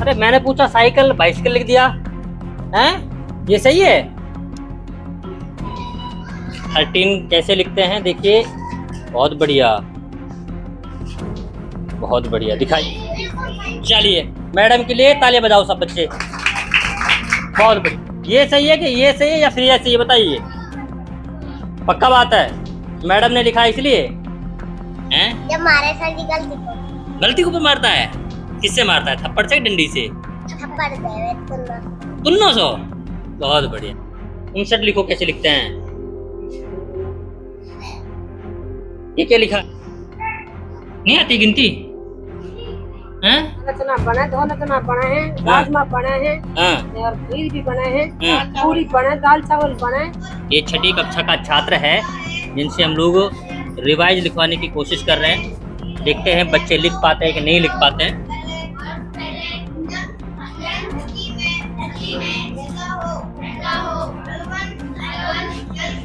अरे मैंने पूछा साइकिल, बाइसिकल लिख दिया हैं? ये सही है? 13 कैसे लिखते हैं देखिए। बहुत बढ़िया, बहुत बढ़िया, दिखाइए। चलिए मैडम के लिए तालियां बजाओ सब बच्चे। बहुत बढ़िया। ये सही है कि ये सही है या फिर ये सही है बताइए। पक्का बात है मैडम ने लिखा इसलिए हैं? जब मारे सर की गलती को मारता है। किससे मारता है, थप्पड़ से डंडी से? थप्पड़ दे तुन्नो सो। बहुत बढ़िया। 59 लिखो कैसे लिखते हैं? ये क्या लिखा? नहीं आती गिनती हैं? रचना बना, दो रचना बना है, राजमा बना है और खीर भी बना है, पूरी बना, दाल चावल बना है। ये छठी कक्षा का छात्र है जिनसे हम लोग रिवाइज लिखवाने की कोशिश कर रहे हैं। देखते हैं बच्चे लिख पाते हैं कि नहीं लिख पाते हैं।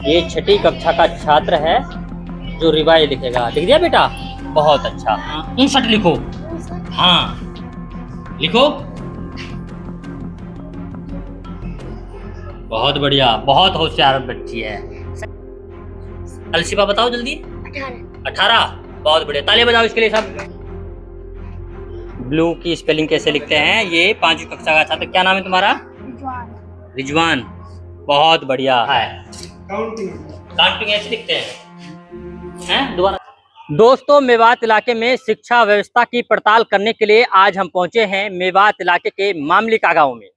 ये छठी कक्षा का छात्र है जो रिवाइज लिखेगा। लिख दिया बेटा? बहुत अच्छा। 59 लिखो। हाँ लिखो। बहुत बढ़िया, बहुत होशियार बच्ची है। अलशिफा बताओ जल्दी। 18। बहुत बढ़िया, तालियां बजाओ इसके लिए सब। ब्लू की स्पेलिंग कैसे लिखते हैं? ये 5वीं कक्षा का छात्र, क्या नाम है तुम्हारा? रिजवान। बहुत बढ़िया है। काउंटिंग ऐसे लिखते हैं दोबारा। दोस्तों मेवात इलाके में शिक्षा व्यवस्था की पड़ताल करने के लिए आज हम पहुंचे हैं मेवात इलाके के मामलिका गांव में।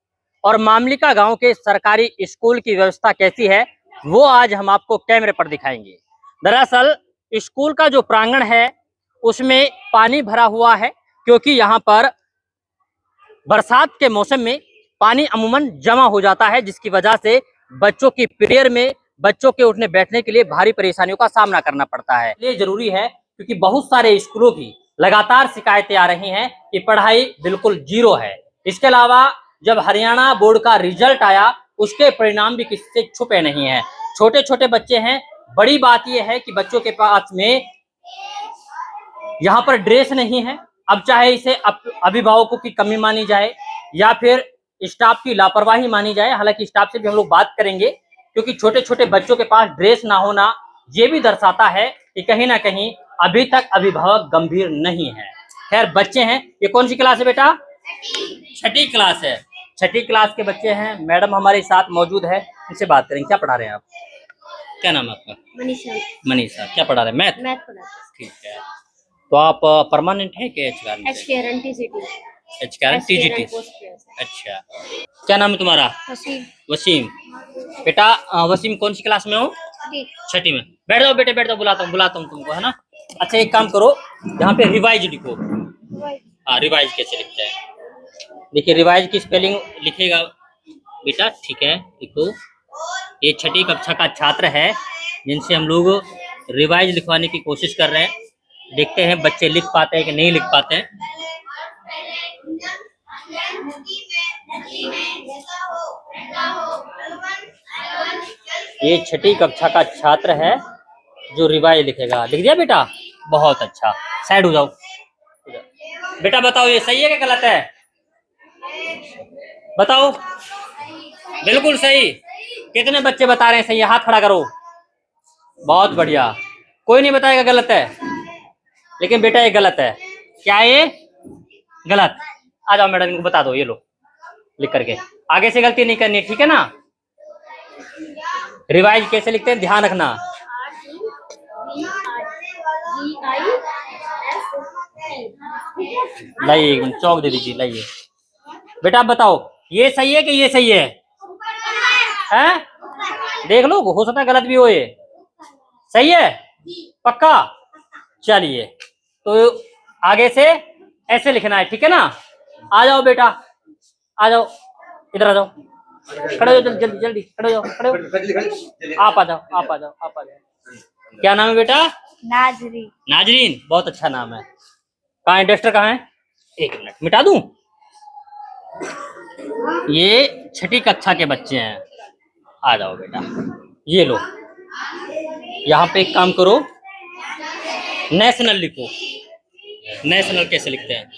और मामलिका गांव के सरकारी स्कूल की व्यवस्था कैसी है वो आज हम आपको कैमरे पर दिखाएंगे। दरअसल स्कूल का जो प्रांगण है उसमें पानी भरा हुआ है, क्योंकि यहाँ पर बरसात के मौसम में पानी अमूमन जमा हो जाता है, जिसकी वजह से बच्चों की प्रेयर में बच्चों के उठने बैठने के लिए भारी परेशानियों का सामना करना पड़ता है। ये जरूरी है क्योंकि बहुत सारे स्कूलों की लगातार शिकायतें आ रही हैं कि पढ़ाई बिल्कुल जीरो है। इसके अलावा जब हरियाणा बोर्ड का रिजल्ट आया उसके परिणाम भी किसी से छुपे नहीं हैं। छोटे छोटे बच्चे हैं। बड़ी बात यह है कि बच्चों के पास में यहाँ पर ड्रेस नहीं है। अब चाहे इसे अभिभावकों की कमी मानी जाए या फिर स्टाफ की लापरवाही मानी जाए, हालांकि स्टाफ से भी हम लोग बात करेंगे, क्योंकि छोटे छोटे बच्चों के पास ड्रेस ना होना ये भी दर्शाता है कि कहीं ना कहीं अभी तक अभिभावक गंभीर नहीं है। खैर बच्चे हैं। ये कौन सी क्लास है बेटा? छठी क्लास है। छठी क्लास के बच्चे हैं। मैडम हमारे साथ मौजूद है, इनसे बात करेंगे। क्या पढ़ा रहे हैं आप? क्या नाम है आपका? मनीषा। मनीषा। क्या पढ़ा रहे हैं? मैथ पढ़ाते हैं। ठीक है। तो आप परमानेंट है कि TGT? अच्छा, क्या नाम है तुम्हारा? वसीम। बेटा वसीम कौन सी क्लास में हो? छठी में। बैठ जाओ बेटे, बैठ जाओ। बुलाता हूँ तुमको, है ना? अच्छा एक काम करो, यहाँ पे रिवाइज लिखो। हाँ रिवाइज कैसे लिखते हैं देखिए। रिवाइज की स्पेलिंग लिखेगा बेटा, ठीक है लिखो। ये छठी कक्षा का छात्र है जिनसे हम लोग रिवाइज लिखवाने की कोशिश कर रहे हैं। देखते हैं बच्चे लिख पाते हैं कि नहीं लिख पाते हैं। ये छठी कक्षा का छात्र है जो रिवाइज लिखेगा। लिख दिया बेटा? बहुत अच्छा। साइड हो जाओ बेटा। बताओ ये सही है कि गलत है? बताओ। बिल्कुल सही। कितने बच्चे बता रहे हैं सही है? हाथ खड़ा करो। बहुत बढ़िया। कोई नहीं बताएगा गलत है, लेकिन बेटा ये गलत है। क्या ये गलत? आ जाओ मैडम इनको बता दो। ये लो लिख करके। आगे से गलती नहीं करनी, ठीक है ना? रिवाइज कैसे लिखते हैं ध्यान रखना। लाइए चौक दे दीजिए। लाइए बेटा आप बताओ ये सही है कि ये सही है? हैं? देख लो, हो सकता है गलत भी हो। ये सही है? पक्का? चलिए तो आगे से ऐसे लिखना है, ठीक है ना? आ जाओ बेटा, आ जाओ, इधर आ जाओ। खड़े हो जल्दी जल्दी खड़े हो, खड़े हो। आप आ जाओ, आप आ जाओ, आप आ जाओ। क्या नाम है बेटा? नाजरीन। बहुत अच्छा नाम है। कहाँ है डस्टर? कहाँ है? एक मिनट मिटा दूं। ये छठी कक्षा के बच्चे हैं। आ जाओ बेटा, ये लो। यहाँ पे एक काम करो, नेशनल लिखो। नेशनल कैसे लिखते हैं?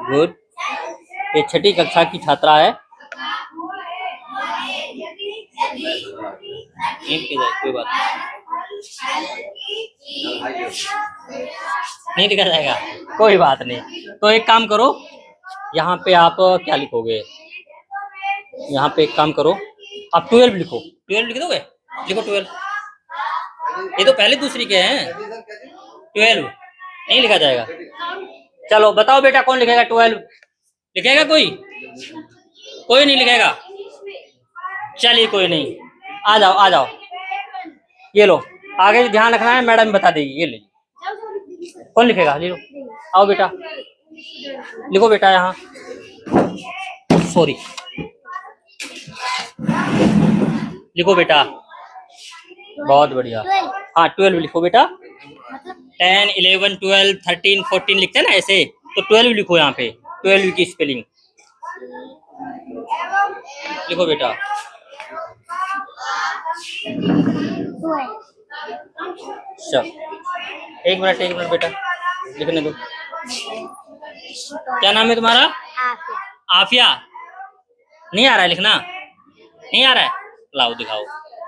गुड। ये छठी कक्षा की छात्रा है। नींद की जाए कोई बात नहीं दिखा जाएगा, कोई बात नहीं। तो एक काम करो, यहाँ पे आप क्या लिखोगे, यहाँ पे एक काम करो, आप 12 लिखो। 12 लिख दोगे? लिखो 12। ये तो पहले दूसरी के हैं। 12 नहीं लिखा जाएगा। चलो बताओ बेटा, कौन लिखेगा 12? लिखेगा कोई? कोई नहीं लिखेगा। चलिए कोई नहीं, आ जाओ आ जाओ। ये लो, आगे ध्यान रखना है, मैडम बता देगी। ये ले, कौन लिखेगा? ले लो, आओ बेटा लिखो बेटा यहाँ। सॉरी, लिखो बेटा। बहुत बढ़िया। हाँ 12 लिखो बेटा। 10, 11, 12, 13, 14 लिखते हैं ना ऐसे, तो 12 लिखो यहाँ पे। 12 की स्पेलिंग लिखो बेटा। चल एक मिनट बेटा, लिखने दो। क्या नाम है तुम्हारा? आफिया। नहीं आ रहा है लिखना? नहीं आ रहा है, लाओ दिखाओ।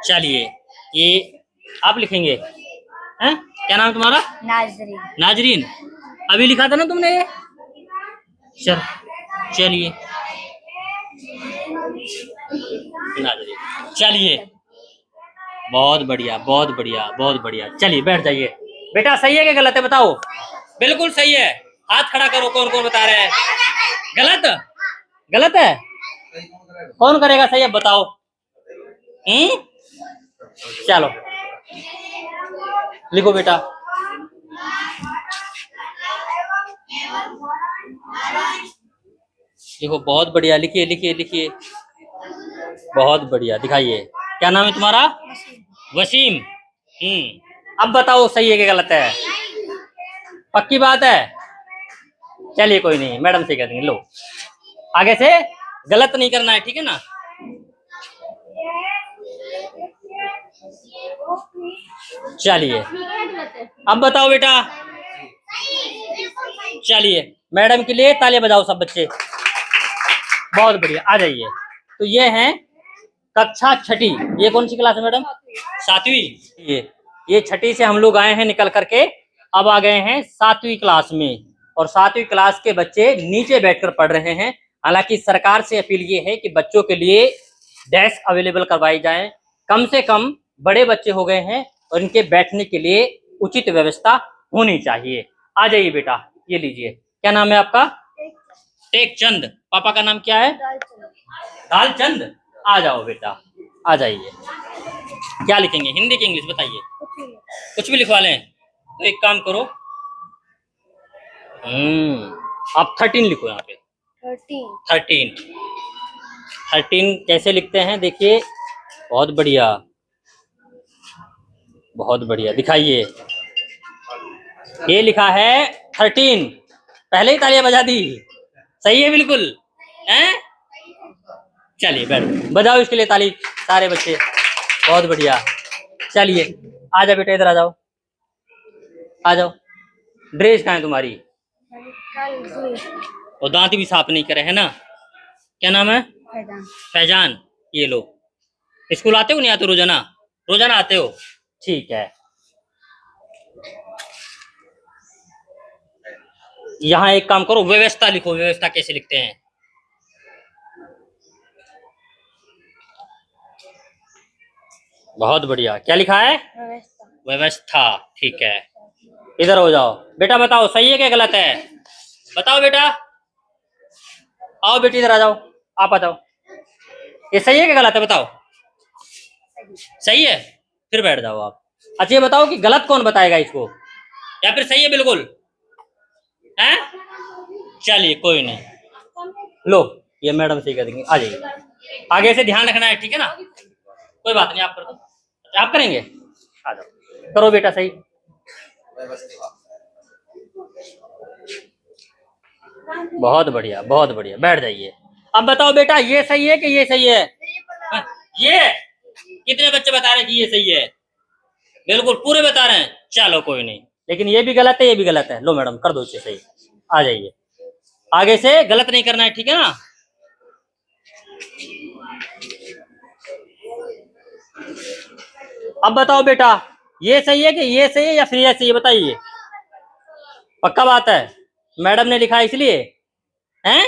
चलिए ये आप लिखेंगे हैं? क्या नाम है तुम्हारा? नाजरीन। नाजरीन, अभी लिखा था ना तुमने ये? चलिए नाजरीन, चलिए बहुत बढ़िया बहुत बढ़िया बहुत बढ़िया। चलिए बैठ जाइए बेटा। सही है कि गलत है बताओ? बिल्कुल सही है। हाथ खड़ा करो, कौन कौन बता रहे हैं? गलत? गलत है? कौन करेगा सही है बताओ? चलो लिखो बेटा। लिखो, बहुत बढ़िया। लिखिए लिखिए लिखिए, बहुत बढ़िया। दिखाइए, क्या नाम है तुम्हारा? वसीम। अब बताओ सही है कि गलत है? पक्की बात है? चलिए कोई नहीं, मैडम से कह देंगे। लो, आगे से गलत नहीं करना है, ठीक है ना? चलिए अब बताओ बेटा। चलिए मैडम के लिए तालियां बजाओ सब बच्चे। बहुत बढ़िया, आ जाइए। तो ये है कक्षा छठी। ये कौन सी क्लास है मैडम? 7वीं। ये छठी से हम लोग आए हैं निकल करके, अब आ गए हैं 7वीं क्लास में। और 7वीं क्लास के बच्चे नीचे बैठकर पढ़ रहे हैं। हालांकि सरकार से अपील ये है कि बच्चों के लिए डेस्क अवेलेबल करवाई जाए। कम से कम बड़े बच्चे हो गए हैं और इनके बैठने के लिए उचित व्यवस्था होनी चाहिए। आ जाइए बेटा, ये लीजिए। क्या नाम है आपका? टेकचंद। पापा का नाम क्या है? दालचंद। आ जाओ बेटा, आ जाइए। क्या लिखेंगे, हिंदी की इंग्लिश बताइए? कुछ भी लिखवा लें। तो एक काम करो, आप 13 लिखो यहाँ पे। 13 कैसे लिखते हैं देखिए। बहुत बढ़िया बहुत बढ़िया, दिखाइए। ये लिखा है 13। पहले ही तालियां बजा दी। सही है बिल्कुल हैं? चलिए बैठ, बजाओ इसके लिए ताली सारे बच्चे। बहुत बढ़िया। चलिए आ जाओ बेटा, इधर आ जाओ, आ जाओ। ड्रेस कहाँ है तुम्हारी? और दांत भी साफ नहीं करे है ना? क्या नाम है? फैजान। ये लो, स्कूल आते हो नहीं आते? रोजाना? रोजाना आते हो, ठीक है। यहाँ एक काम करो, व्यवस्था लिखो। व्यवस्था कैसे लिखते हैं? बहुत बढ़िया। क्या लिखा है? व्यवस्था। ठीक है, इधर हो जाओ बेटा। बताओ सही है क्या गलत है? बताओ बेटा। आओ बेटी इधर आ जाओ, आप आ जाओ। ये सही है क्या गलत है बताओ? सही है, फिर बैठ जाओ आप। अच्छा ये बताओ कि गलत कौन बताएगा इसको, या फिर सही है बिल्कुल हैं? चलिए कोई नहीं, लो ये मैडम से कह देंगे। आ जाइए, आगे से ध्यान रखना है, ठीक है ना? कोई बात नहीं, आप कर दो। अच्छा, आप करेंगे? आ जाओ, करो बेटा सही। बहुत बढ़िया बहुत बढ़िया, बैठ जाइए। अब बताओ बेटा, ये सही है कि ये सही है? ये कितने बच्चे बता रहे हैं कि ये सही है? बिल्कुल पूरे बता रहे हैं। चलो कोई नहीं, लेकिन ये भी गलत है, ये भी गलत है। लो मैडम कर दो इसे सही। आ जाइए, आगे से गलत नहीं करना है, ठीक है ना। अब बताओ बेटा, ये सही है कि ये सही है या फिर ये सही है, बताइए। पक्का बात है, मैडम ने लिखा है इसलिए हैं।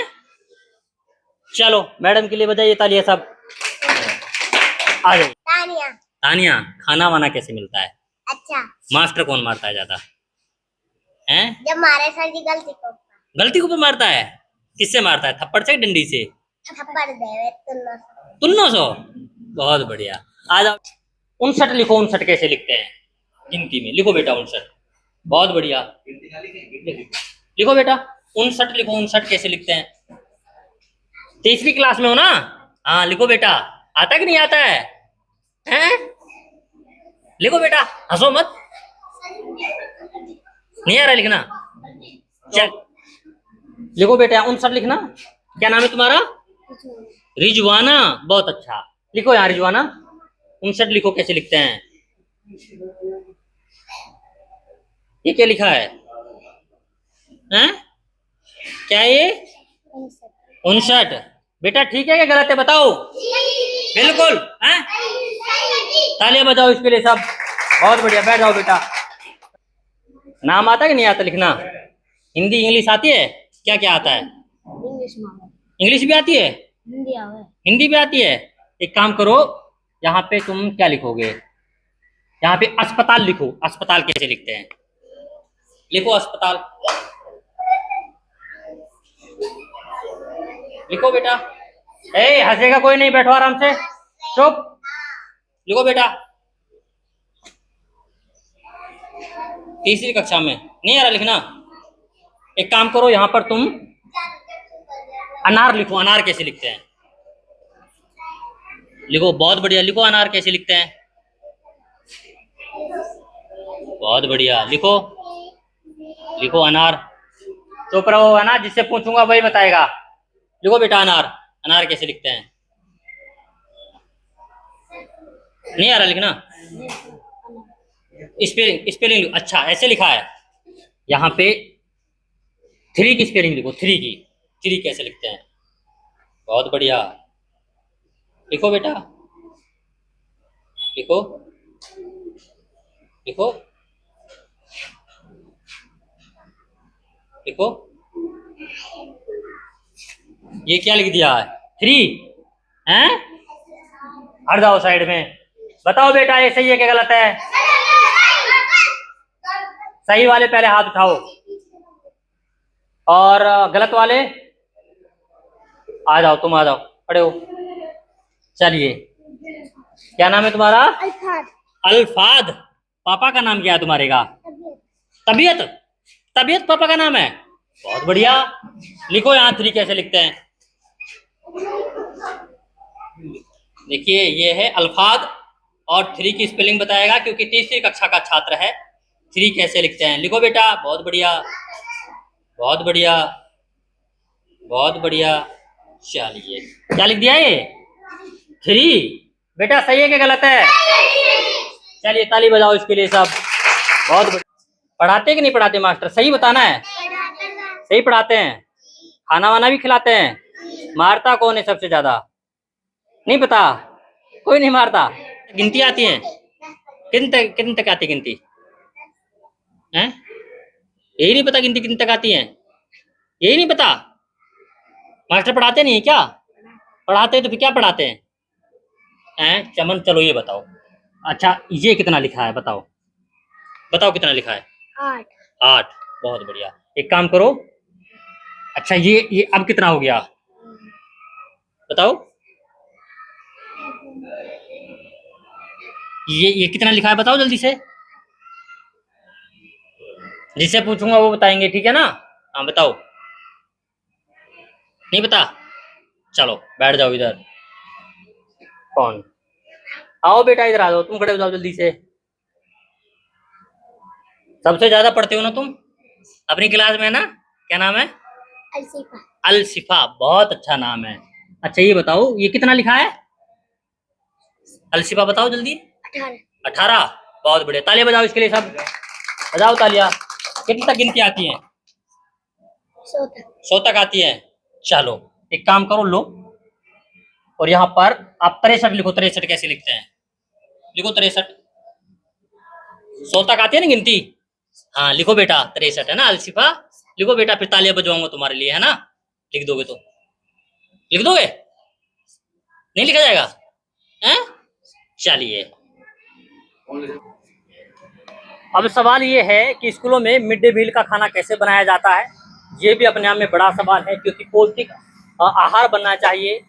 चलो मैडम के लिए बजाइए तालियां सब। आ जाइए। तानिया। तानिया, खाना वाना कैसे मिलता है? अच्छा। मास्टर कौन मारता है ज्यादा हैं? जब मारे सर जी गलती को। गलती को पे मारता है? किससे मारता है, थप्पड़ से डंडी से? थप्पड़ देवे तुन्नो। तुन्नो सो। बहुत बढ़िया। आ जाओ। 59 लिखो, 59 कैसे लिखते हैं गिनती में? लिखो बेटा 59। बहुत बढ़िया, लिखो बेटा 59 लिखो। 59 कैसे लिखते हैं? तीसरी क्लास में हो ना? हाँ लिखो बेटा। आता कि नहीं आता है हैं? लिखो बेटा, हंसो मत। नहीं आ रहा लिखना? चल लिखो बेटा 59 लिखना। क्या नाम है तुम्हारा? रिजवाना। बहुत अच्छा, लिखो यहाँ रिजवाना। 59 लिखो, कैसे लिखते हैं? ये क्या लिखा है हैं? क्या ये? 59 बेटा ठीक है क्या गलत है बताओ? बिल्कुल हैं? तालियां बजाओ इसके लिए सब। बहुत बढ़िया, बैठ जाओ बेटा। नाम आता है कि नहीं आता लिखना? हिंदी इंग्लिश आती है? क्या क्या आता है? इंग्लिश भी आती है, हिंदी भी आती है। एक काम करो, यहाँ पे तुम क्या लिखोगे? यहाँ पे अस्पताल लिखो। अस्पताल कैसे लिखते हैं? लिखो अस्पताल। लिखो बेटा। ए हंसेगा कोई नहीं, बैठो आराम से, चुप। लिखो बेटा। तीसरी कक्षा में नहीं आ रहा लिखना? एक काम करो, यहां पर तुम अनार लिखो। अनार कैसे लिखते हैं? लिखो, बहुत बढ़िया, लिखो अनार कैसे लिखते हैं? बहुत बढ़िया, लिखो। लिखो अनार। चुप रहो, है ना, जिससे पूछूंगा वही बताएगा। लिखो बेटा अनार। अनार कैसे लिखते हैं? नहीं आ रहा लिखना? स्पेलिंग, स्पेलिंग अच्छा ऐसे लिखा है। यहाँ पे 3 की स्पेलिंग लिखो। 3 की, 3 कैसे लिखते हैं? बहुत बढ़िया, लिखो बेटा। लिखो लिखो लिखो। ये क्या लिख दिया है? 3 हैं? हट जाओ साइड में। बताओ बेटा ये सही है क्या गलत है? सही वाले पहले हाथ उठाओ, और गलत वाले आ जाओ। तुम आ जाओ, खड़े हो। चलिए, क्या नाम है तुम्हारा? अल्फाद। पापा का नाम क्या है तुम्हारे का? तबीयत। तबीयत पापा का नाम है? बहुत बढ़िया। लिखो यहाँ 3 कैसे लिखते हैं? देखिए ये है अल्फाद, और 3 की स्पेलिंग बताएगा क्योंकि तीसरी कक्षा का छात्र है। 3 कैसे लिखते हैं? लिखो बेटा। बहुत बढ़िया, बहुत बढ़िया, बहुत बढ़िया। चलिए, क्या लिख दिया ये? 3 बेटा सही है क्या गलत है? चलिए ताली बजाओ इसके लिए सब। बहुत बढ़िया। पढ़ाते कि नहीं पढ़ाते मास्टर? सही बताना है। सही पढ़ाते हैं? खाना वाना भी खिलाते हैं? मारता कौन है सबसे ज्यादा? नहीं पता? कोई नहीं मारता। गिनती आती है? कितने तक आती गिनती हैं? यही नहीं पता गिनती कितने तक आती है? यही नहीं पता? मास्टर पढ़ाते नहीं है क्या? पढ़ाते हैं तो फिर क्या पढ़ाते हैं? चमन चलो ये बताओ। अच्छा ये कितना लिखा है बताओ? बताओ कितना लिखा है? 8। 8। बहुत बढ़िया। एक काम करो, अच्छा ये अब कितना हो गया बताओ? ये कितना लिखा है बताओ जल्दी से। जिससे पूछूंगा वो बताएंगे, ठीक है ना? हाँ बताओ। नहीं पता? चलो बैठ जाओ इधर। कौन? आओ बेटा इधर आ जाओ, तुम खड़े हो जाओ जल्दी से। सबसे ज्यादा पढ़ते हो ना तुम अपनी क्लास में, ना? क्या नाम है? अलसिफा। अलसिफा, बहुत अच्छा नाम है। अच्छा ये बताओ ये कितना लिखा है? अलसिफा बताओ जल्दी। 18। 18। बहुत बढ़िया, तालियां बजाओ इसके लिए सब। बजाओ तालियां। कितनी तक गिनती आती है? 100 तक। 100 तक आती है। चलो एक काम करो, लो और यहाँ पर आप 63 लिखो। 63 कैसे लिखते हैं? लिखो 63। 100 तक आती है ना गिनती? हाँ लिखो बेटा 63 है ना अलसिफा। लिखो बेटा, फिर तालियां बजवाऊंगा तुम्हारे लिए, है ना? लिख दोगे तो? लिख दोगे? नहीं लिखा जाएगा? हैं? चलिए, अब सवाल ये है कि स्कूलों में मिड डे मील का खाना कैसे बनाया जाता है। ये भी अपने आप में बड़ा सवाल है, क्योंकि पौष्टिक आहार बनना चाहिए।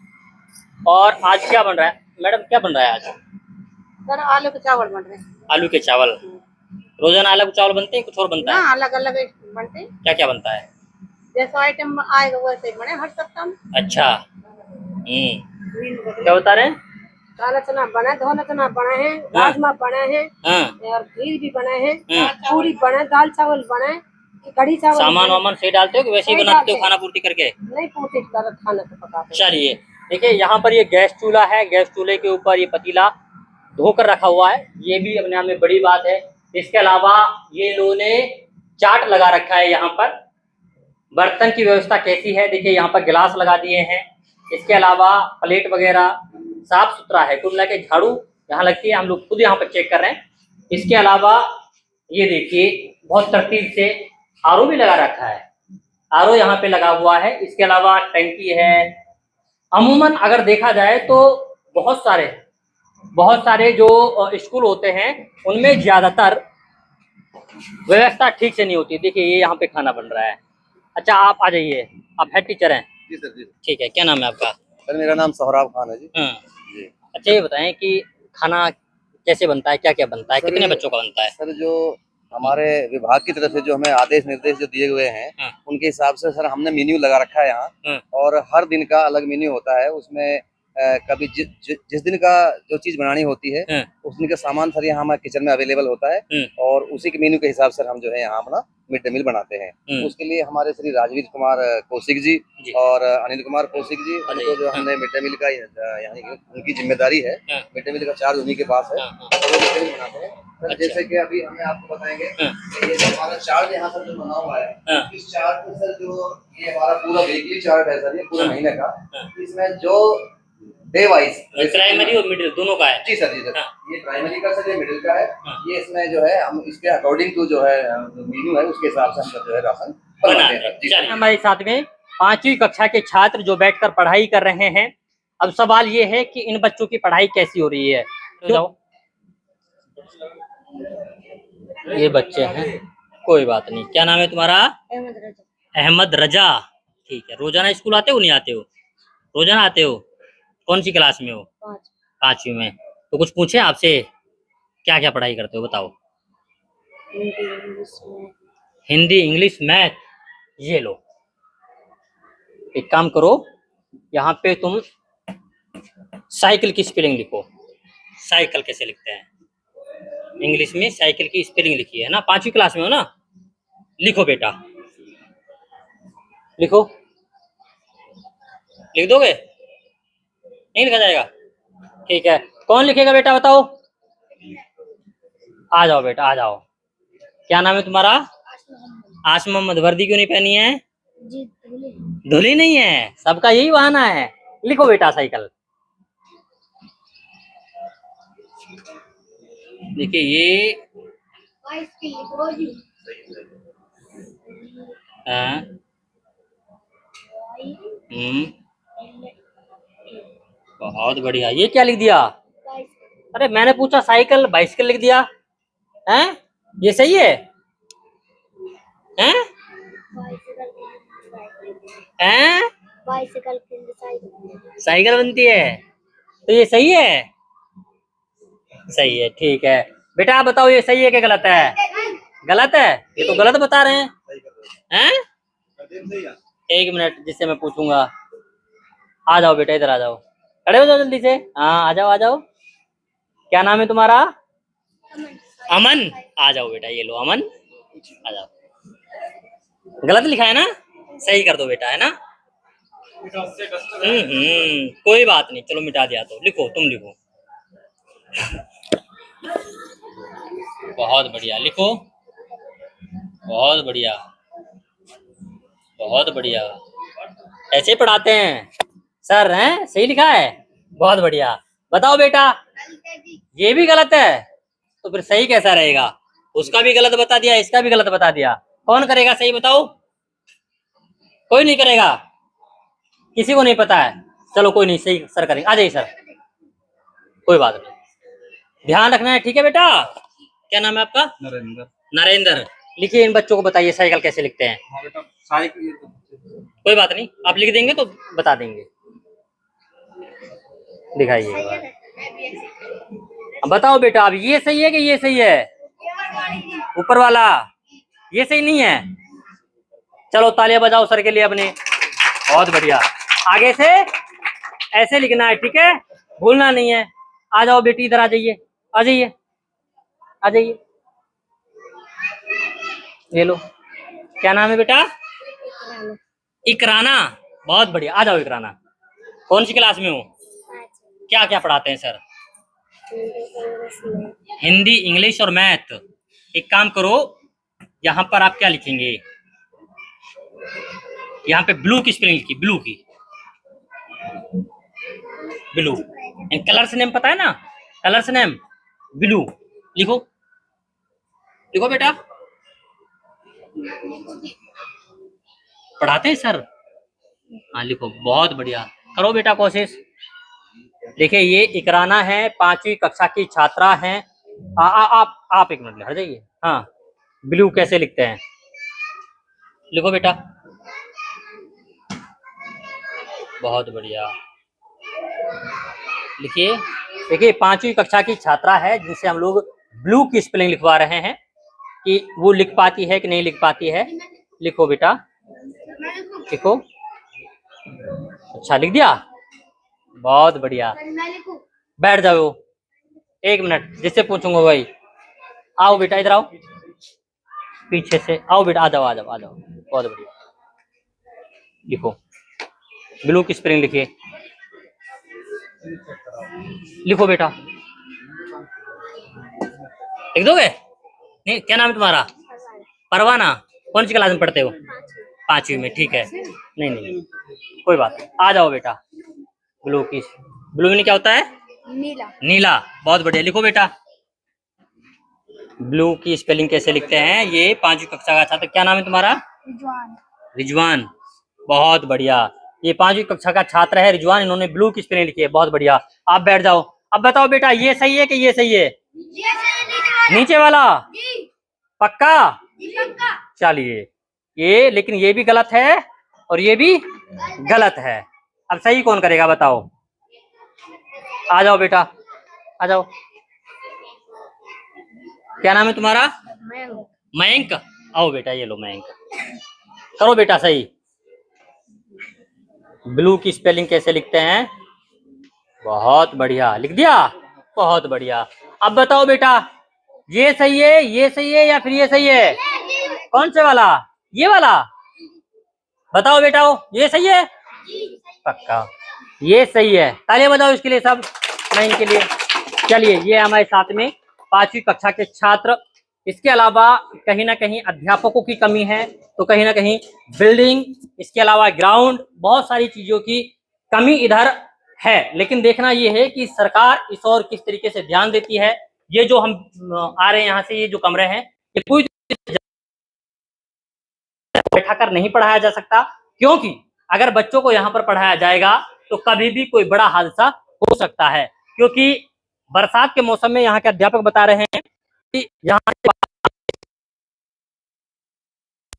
और आज क्या बन रहा है मैडम, क्या बन रहा है आज? सर आलू के चावल बन रहे हैं। आलू के चावल। रोजाना अलग चावल बनते हैं, कुछ और बनता है? अलग अलग बनते हैं। क्या क्या बनता है? जैसा आइटम आएगा वैसे बने हर सप्ताह में। अच्छा। क्या बता रहे हैं? काला चना बना है, धोला चना बना है, राजमा बना है और खीर भी बना है, पूरी बना है, दाल चावल बना है, कढ़ी चावल। सामान वामान सही डालते हो कि वैसे ही बनाते हो खाना पूर्ति करके? नहीं, पूर्ति कर खाना तो पकाते। चलिए देखिए, यहाँ पर ये गैस चूल्हा है। गैस चूल्हे के ऊपर ये पतीला धोकर रखा हुआ है, ये भी अपने आप में बड़ी बात है। इसके अलावा ये लोगों ने चार्ट लगा रखा है यहाँ पर। बर्तन की व्यवस्था कैसी है देखिए, यहाँ पर गिलास लगा दिए हैं। इसके अलावा प्लेट वगैरह साफ सुथरा है। कुल मिला के झाड़ू यहाँ लगती है, हम लोग खुद यहाँ पर चेक कर रहे हैं। इसके अलावा ये देखिए बहुत तरतीब से आरओ भी लगा रखा है। आरओ यहाँ पे लगा हुआ है। इसके अलावा टंकी है। अमूमन अगर देखा जाए तो बहुत सारे जो स्कूल होते हैं उनमें ज्यादातर व्यवस्था ठीक से नहीं होती। देखिए ये यहाँ पे खाना बन रहा है। अच्छा आप आ जाइए, आप हेड टीचर हैं? जी सर। जी ठीक है, क्या नाम है आपका? सर मेरा नाम सोहराब खान है जी। जी। अच्छा ये बताएं कि खाना कैसे बनता है, क्या क्या बनता है, कितने बच्चों का बनता है? सर जो हमारे विभाग की तरफ से जो हमें आदेश निर्देश जो दिए हुए हैं उनके हिसाब से सर हमने मेन्यू लगा रखा है यहाँ, और हर दिन का अलग मेन्यू होता है। उसमें कभी जिस दिन का जो चीज बनानी होती है उस दिन का सामान सर यहाँ हमारे किचन में अवेलेबल होता है, और उसी के मेन्यू के हिसाब से हम जो है यहाँ अपना मिड डे मील बनाते हैं। उसके लिए हमारे श्री राजवीर कुमार कौशिक जी और अनिल कुमार कौशिक जी, उनको जो हमने मिड डे मील का यहाँ उनकी जिम्मेदारी है, मिड डे मील का चार्ज उन्हीं के पास है, और वो मिड डे मील बनाते हैं। सर जैसे कि अभी हमें आपको बताएंगे कि ये जो हमारा चार्ट यहाँ पर जो बना हुआ है, इस चार्ट में सर जो ये हमारा पूरा वीकली चार्ट है सर, ये पूरे महीने का, इसमें जो डे वाइज प्राइमरी और मिडिल दोनों का है? जी सर। जी सर, ये प्राइमरी का सर, ये मिडिल का है। ये इसमें जो है हम इसके अकॉर्डिंग टू जो है मेन्यू है उसके हिसाब से हम जो है राशन बनाते हैं। हमारे साथ में 5वीं कक्षा के छात्र जो बैठकर पढ़ाई कर रहे हैं। अब सवाल ये है कि इन बच्चों की पढ़ाई कैसी हो रही है। जाओ, ये बच्चे हैं, कोई बात नहीं। क्या नाम है तुम्हारा? अहमद रजा। ठीक है, रोजाना स्कूल आते हो नहीं आते हो? रोजाना आते हो। कौन सी क्लास में हो? 5वीं में। तो कुछ पूछे आपसे, क्या क्या पढ़ाई करते हो बताओ? Hindi, English, math. ये लो, एक काम करो, यहाँ पे तुम साइकिल की स्पेलिंग लिखो। साइकिल कैसे लिखते हैं? इंग्लिश में साइकिल की स्पेलिंग लिखी है ना, 5वीं क्लास में हो ना? लिखो बेटा, लिखो। लिख दोगे? नहीं लिखा जाएगा? ठीक है, कौन लिखेगा बेटा बताओ? आ जाओ बेटा, आ जाओ। क्या नाम है तुम्हारा? आश मोहम्मद। वर्दी क्यों नहीं पहनी है? जी धुली नहीं है, सबका यही बहाना है। लिखो बेटा साइकिल। देखिए ये बहुत बढ़िया। ये क्या लिख दिया? अरे मैंने पूछा साइकिल, बाइसिकल लिख दिया। हैं? ये सही है? हैं? हैं? साइकिल बनती है तो ये सही है? सही है, ठीक है। बेटा आप बताओ ये सही है कि गलत है? गलत है? ये तो गलत बता रहे हैं। हैं? 1 मिनट, जिससे मैं पूछूंगा। आ जाओ बेटा, इधर आ जाओ, खड़े हो जाओ जल्दी से। हाँ आ जाओ, आ जाओ। क्या नाम है तुम्हारा? अमन। आ जाओ बेटा, ये लो अमन, आ जाओ। गलत लिखा है ना, सही कर दो बेटा, है ना? कोई बात नहीं, चलो मिटा दिया तो। लिखो, तुम लिखो। बहुत बढ़िया, लिखो। बहुत बढ़िया, बहुत बढ़िया। ऐसे पढ़ाते हैं सर, हैं? सही लिखा है, बहुत बढ़िया। बताओ बेटा, ये भी गलत है तो फिर सही कैसा रहेगा? उसका भी गलत बता दिया, इसका भी गलत बता दिया। कौन करेगा सही, बताओ? कोई नहीं करेगा, किसी को नहीं पता है। चलो कोई नहीं, सही सर करेंगे। आ जाइए सर, कोई बात नहीं, ध्यान रखना है, ठीक है बेटा? क्या नाम है आपका? नरेंद्र। नरेंद्र। लिखिए, इन बच्चों को बताइए साइकिल कैसे लिखते हैं। हाँ बेटा, साइकिल कोई बात नहीं, आप लिख देंगे तो बता देंगे। दिखाइए, अब बताओ बेटा, अब ये सही है कि ये सही है? ऊपर वाला ये सही नहीं है। चलो तालियां बजाओ सर के लिए अपने, बहुत बढ़िया। आगे से ऐसे लिखना है, ठीक है? भूलना नहीं है। आ जाओ बेटी, इधर आ जाइए, आ जाइए, आ जाइए। ये लो, क्या नाम है बेटा? इकराना। बहुत बढ़िया, आ जाओ इकराना। कौन सी क्लास में हो? क्या क्या पढ़ाते हैं सर? हिंदी, इंग्लिश और मैथ। एक काम करो, यहाँ पर आप क्या लिखेंगे? यहाँ पे ब्लू की स्पेलिंग लिखी, ब्लू की, ब्लू। कलर्स नेम पता है ना? कलर्स नेम ब्लू लिखो, लिखो बेटा। पढ़ाते हैं सर? हाँ लिखो, बहुत बढ़िया। करो बेटा कोशिश। देखिए, ये इकराना है, 5वीं कक्षा की छात्रा है। आप एक मिनट हट जाइए। हाँ, ब्लू कैसे लिखते हैं लिखो बेटा, बहुत बढ़िया। लिखिए, देखिए 5वीं कक्षा की छात्रा है जिनसे हम लोग ब्लू की स्पेलिंग लिखवा रहे हैं कि वो लिख पाती है कि नहीं लिख पाती है। लिखो बेटा, लिखो। अच्छा लिख दिया, बहुत बढ़िया। बैठ जाओ, 1 मिनट, जिससे पूछूंगा भाई। आओ बेटा, इधर आओ, पीछे से आओ बेटा, आ जाओ आ जाओ आ जाओ, बहुत बढ़िया। लिखो, ब्लू की स्पेलिंग लिखिए, लिखो बेटा। लिख दोगे? नहीं, क्या नाम है तुम्हारा? परवाना। कौन सी क्लास में पढ़ते हो? 5वीं में, ठीक है। नहीं नहीं, कोई बात नहीं, आ जाओ बेटा। ब्लू की, ब्लू में क्या होता है? नीला। नीला, बहुत बढ़िया। लिखो बेटा, ब्लू की स्पेलिंग कैसे लिखते हैं? ये 5वीं कक्षा का छात्र, क्या नाम है तुम्हारा? रिजवान। रिजवान, बहुत बढ़िया। ये 5वीं कक्षा का छात्र है रिजवान, इन्होंने ब्लू की स्पेलिंग लिखी है, बहुत बढ़िया। आप बैठ जाओ। अब बताओ बेटा, ये सही है कि ये सही है? नीचे वाला पक्का? चलिए, ये लेकिन ये भी गलत है और ये भी गलत है। अब सही कौन करेगा बताओ? आ जाओ बेटा, आ जाओ। क्या नाम है तुम्हारा? मयंक। आओ बेटा, ये लो मयंक, करो बेटा सही। ब्लू की स्पेलिंग कैसे लिखते हैं? बहुत बढ़िया, लिख दिया, बहुत बढ़िया। अब बताओ बेटा, ये सही है, ये सही है या फिर ये सही है? कौन से वाला? ये वाला? बताओ बेटा, ये सही है? पक्का, ये सही है। तालियां बजाओ इसके लिए सब, मैं इनके लिए। चलिए, ये हमारे साथ में 5वीं कक्षा के छात्र। इसके अलावा कहीं ना कहीं अध्यापकों की कमी है, तो कहीं ना कहीं बिल्डिंग, इसके अलावा ग्राउंड, बहुत सारी चीजों की कमी इधर है। लेकिन देखना ये है कि सरकार इस और किस तरीके से ध्यान देती है। ये जो हम आ रहे हैं यहाँ से, ये जो कमरे हैं, ये पूरी बैठा कर नहीं पढ़ाया जा सकता, क्योंकि अगर बच्चों को यहाँ पर पढ़ाया जाएगा तो कभी भी कोई बड़ा हादसा हो सकता है। क्योंकि बरसात के मौसम में यहाँ के अध्यापक बता रहे हैं कि यहाँ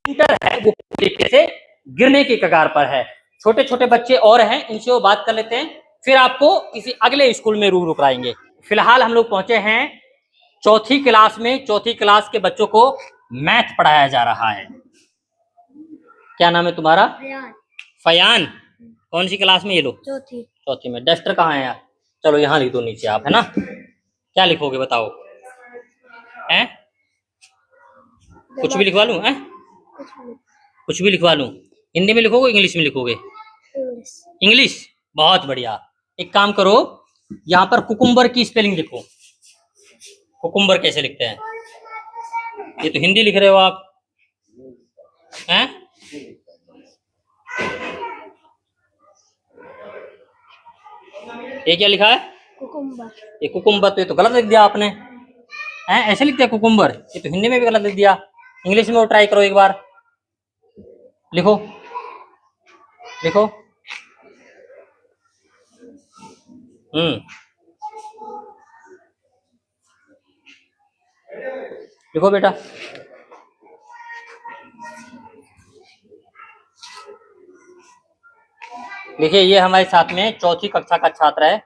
है वो तरीके से गिरने की कगार पर है। छोटे छोटे बच्चे और हैं, इनसे वो बात कर लेते हैं, फिर आपको किसी अगले स्कूल में रूबरू कराएंगे। फिलहाल हम लोग पहुंचे हैं 4थी क्लास में। 4थी क्लास के बच्चों को मैथ पढ़ाया जा रहा है। क्या नाम है तुम्हारा? फयान। कौन सी क्लास में? ये लो, चौथी में। डस्टर कहाँ है यार? चलो यहाँ लिख दो नीचे आप, है ना? क्या लिखोगे बताओ? हैं? कुछ भी लिखवा लूं? हैं? कुछ भी लिखवा लूं? हिंदी में लिखोगे, इंग्लिश में लिखोगे? इंग्लिश, बहुत बढ़िया। एक काम करो, यहाँ पर कुकुम्बर की स्पेलिंग लिखो। कुकुम्बर कैसे लिखते हैं? ये तो हिंदी लिख रहे हो आप, ये क्या लिखा है? कुकुम्बर। ये कुकुम्बर, तो ये तो गलत लिख दिया आपने। हैं, ऐसे लिखते हैं कुकुम्बर? ये तो हिंदी में भी गलत लिख दिया। इंग्लिश में वो ट्राई करो एक बार, लिखो लिखो। लिखो बेटा। देखिए ये हमारे साथ में चौथी कक्षा का छात्र है।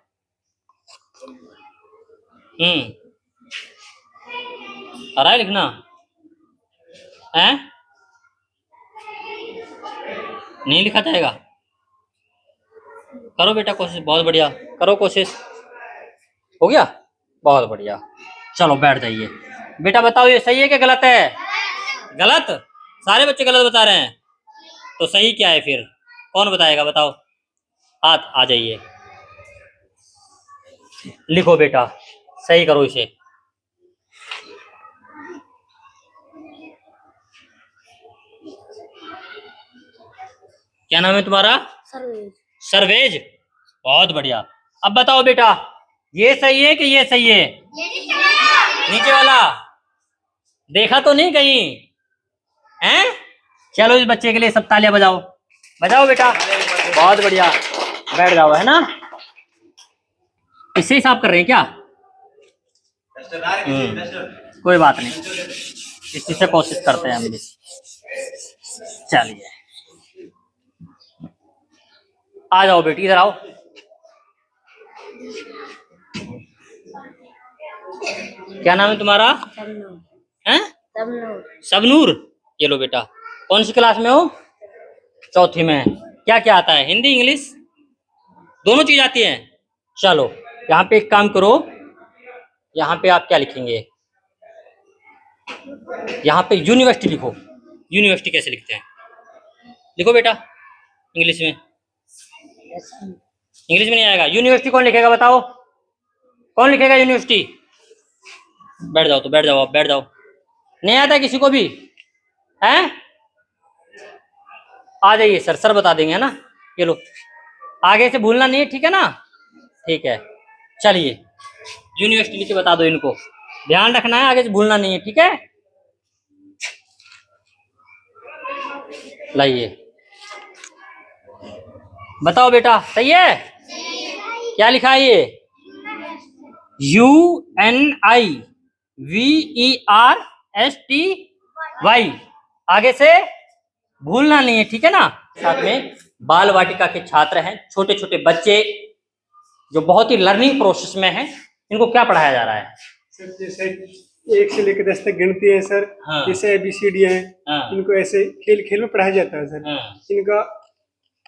आ रहा है लिखना है? नहीं लिखा जाएगा? करो बेटा कोशिश, बहुत बढ़िया, करो कोशिश। हो गया, बहुत बढ़िया। चलो बैठ जाइए। बेटा बताओ ये सही है कि गलत है? गलत? सारे बच्चे गलत बता रहे हैं, तो सही क्या है फिर? कौन बताएगा, बताओ, हाथ आ जाइए। लिखो बेटा, सही करो इसे। क्या नाम है तुम्हारा? सर्वेज। सर्वेज, बहुत बढ़िया। अब बताओ बेटा, ये सही है कि ये सही है? नीचे वाला देखा तो नहीं कहीं? हैं? चलो इस बच्चे के लिए सब तालियां बजाओ, बजाओ बेटा, बहुत बढ़िया। बैठ जाओ, है ना? इससे ही साफ कर रहे हैं क्या? कोई बात नहीं, इस चीज से कोशिश करते हैं हम भी। चलिए आ जाओ बेटी, इधर आओ। क्या नाम है तुम्हारा? हैं? सबनूर। ये लो बेटा, कौन सी क्लास में हो? चौथी में। क्या क्या आता है? हिंदी इंग्लिश दोनों चीज आती है? चलो यहाँ पे एक काम करो, यहाँ पे आप क्या लिखेंगे? यहाँ पे यूनिवर्सिटी लिखो। यूनिवर्सिटी कैसे लिखते हैं? लिखो बेटा इंग्लिश में। इंग्लिश में नहीं आएगा? यूनिवर्सिटी कौन लिखेगा बताओ? कौन लिखेगा यूनिवर्सिटी? बैठ जाओ, तो बैठ जाओ, आप बैठ जाओ। नहीं आता किसी को भी? हैं? आ जाइए, सर बता देंगे, है ना? ये लो, आगे से भूलना नहीं है, ठीक है ना? ठीक है, चलिए यूनिवर्सिटी लिख के बता दो इनको, ध्यान रखना है, आगे से भूलना नहीं है, ठीक है? लाइए, बताओ बेटा, सही है? क्या लिखा है ये? UNIVERSTY। आगे से भूलना नहीं है, ठीक है ना? साथ में बाल वाटिका के छात्र हैं, छोटे छोटे बच्चे जो बहुत ही लर्निंग प्रोसेस में हैं। इनको क्या पढ़ाया जा रहा है? सर जैसे 1 से लेकर 10 तक गिनती है सर। हाँ। जैसे ABCD है। हाँ। इनको ऐसे खेल खेल में पढ़ाया जाता है सर। हाँ।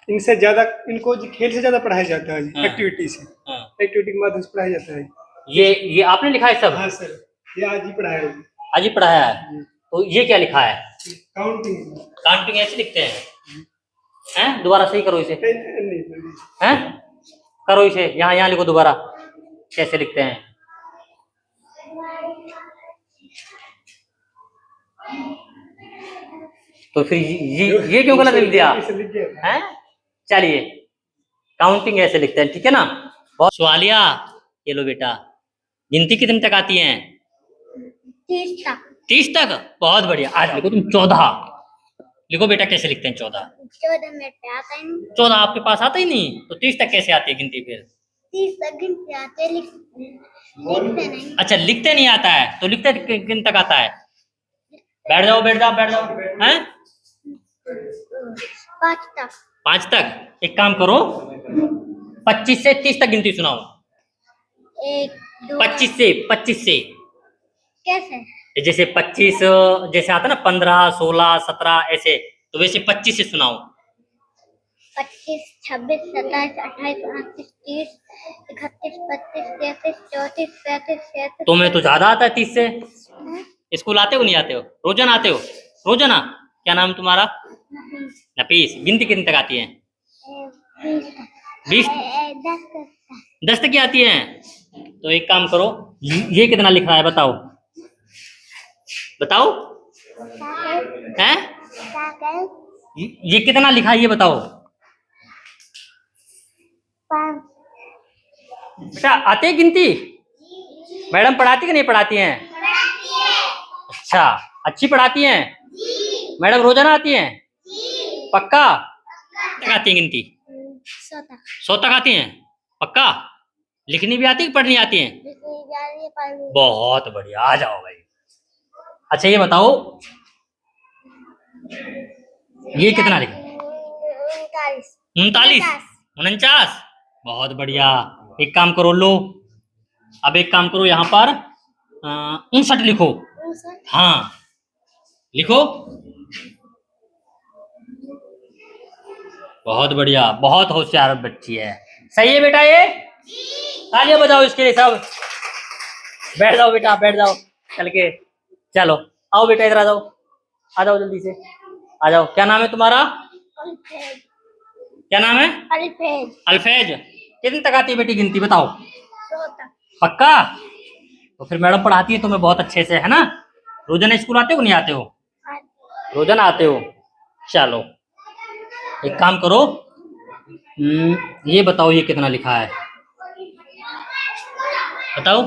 इनसे ज्यादा इनको खेल से ज्यादा पढ़ाया जाता है। हाँ। एक्टिविटी से। हाँ। एक्टिविटी के माध्यम से पढ़ाया जाता है। ये आपने लिखा है सब? हाँ सर, ये आज ही पढ़ाया है। आज ही पढ़ाया है? तो ये क्या लिखा है? काउंटिंग। काउंटिंग ऐसे लिखते हैं? हैं? दोबारा सही करो इसे। हैं? करो इसे, यहाँ लिखो दोबारा, कैसे लिखते हैं? तो फिर ये क्यों गलत लिख दिया? हैं? चलिए काउंटिंग ऐसे लिखते हैं, ठीक है ना? बहुत सवालिया, ये लो बेटा, गिनती कितने तक आती है? 30 तक। 30 तक, बहुत बढ़िया। आज लिखो तुम 14। लिखो बेटा कैसे लिखते हैं 14? 14 मेरे पे आता ही नहीं। 14 आपके पास आता ही नहीं, तो 30 तक कैसे आती है गिनती फिर? 30 तक गिनते आते, लिखते नहीं। अच्छा, लिखते नहीं आता है, तो लिखते किन तक आता है? बैठ जाओ बैठ जाओ बैठ जाओ। हैं? 5 तक। 5 तक? एक काम करो, 25 से 30 तक गिनती सुनाओ। 1 2 25 से। कैसे? जैसे 25 जैसे आता ना, 15 16 17 ऐसे, तो वैसे 25 से सुनाओ। 25 26 27 28 29 30 31 32 33 34 35 36। तुम्हें तो ज्यादा आता है 30 से। स्कूल आते हो नहीं आते हो? रोजाना आते हो? रोजाना। क्या नाम तुम्हारा? नफीस। गिनती कितने तक आती है? 20 10 तक की आती है? तो एक काम करो, ये कितना लिख रहा है बताओ? बताओ हैं? ये कितना लिखा है ये बताओ? बेटा आती है गिनती? मैडम पढ़ाती कि नहीं पढ़ाती हैं? अच्छा, अच्छी पढ़ाती हैं? मैडम रोजाना आती हैं? पक्का? तक आती है गिनती? 100 तक आती हैं? पक्का? लिखनी भी आती है कि पढ़नी आती है? बहुत बढ़िया, आ जाओ भाई। अच्छा ये बताओ, ये कितना लिखे? 39 49। बहुत बढ़िया। एक काम करो, लो अब एक काम करो, यहाँ पर 59 लिखो। हाँ लिखो। बहुत बढ़िया, बहुत होशियार बच्ची है। सही है बेटा ये? तालियां बजाओ इसके लिए सब। बैठ जाओ बेटा, बैठ जाओ चल के। चलो आओ बेटा, इधर आ जाओ, आ जाओ जल्दी से आ जाओ। क्या नाम है तुम्हारा? क्या नाम है? अल्फेज। अल्फेज, कितने तक आती है बेटी गिनती बताओ? 100 तक। पक्का? तो फिर मैडम पढ़ाती है तुम्हें बहुत अच्छे से, है ना? रोजाना स्कूल आते हो नहीं आते हो? रोजाना आते हो। चलो एक काम करो, ये बताओ ये कितना लिखा है? बताओ।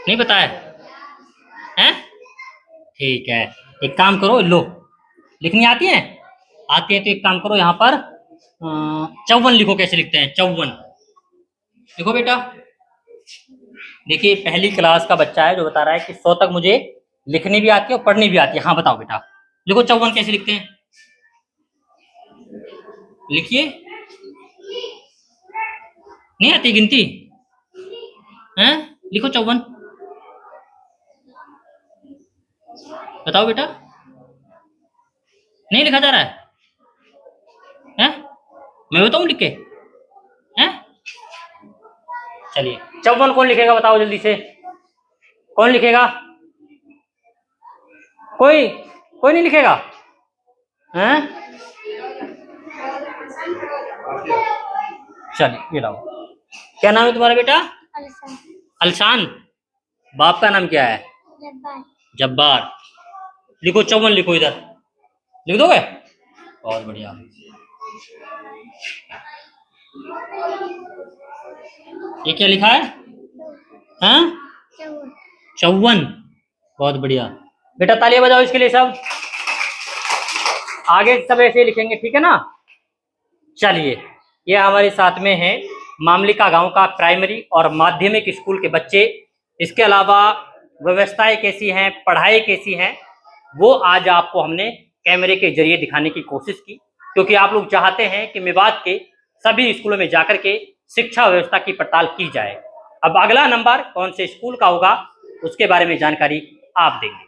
नहीं पता है? हैं? ठीक है, एक काम करो, लो लिखनी आती है? आती है तो एक काम करो, यहाँ पर 54 लिखो। कैसे लिखते हैं 54? देखो बेटा, देखिए पहली क्लास का बच्चा है जो बता रहा है कि 100 तक मुझे लिखनी भी आती है और पढ़नी भी आती है। हाँ बताओ बेटा, देखो 54 कैसे लिखते हैं? लिखिए। नहीं आती गिनती? हैं? लिखो 54। बताओ बेटा, नहीं लिखा जा रहा है? हैं? मैं बताऊं लिख के? हैं? चलिए 54 कौन लिखेगा बताओ जल्दी से, कौन लिखेगा? कोई कोई नहीं लिखेगा? हैं? चलिए ये लाओ। क्या नाम है तुम्हारा बेटा? अल्सान। बाप का नाम क्या है? जब्बार। लिखो 54 लिखो, इधर लिख दोगे? बहुत बढ़िया। ये क्या लिखा है? हाँ 54। बहुत बढ़िया बेटा, तालियां बजाओ इसके लिए सब। आगे सब ऐसे ही लिखेंगे, ठीक है ना? चलिए, ये हमारे साथ में है मामलिका गांव का प्राइमरी और माध्यमिक स्कूल के बच्चे। इसके अलावा व्यवस्थाएं कैसी हैं, पढ़ाई कैसी है, वो आज आपको हमने कैमरे के जरिए दिखाने की कोशिश की, क्योंकि आप लोग चाहते हैं कि मेवात के सभी स्कूलों में जाकर के शिक्षा व्यवस्था की पड़ताल की जाए। अब अगला नंबर कौन से स्कूल का होगा उसके बारे में जानकारी आप देंगे।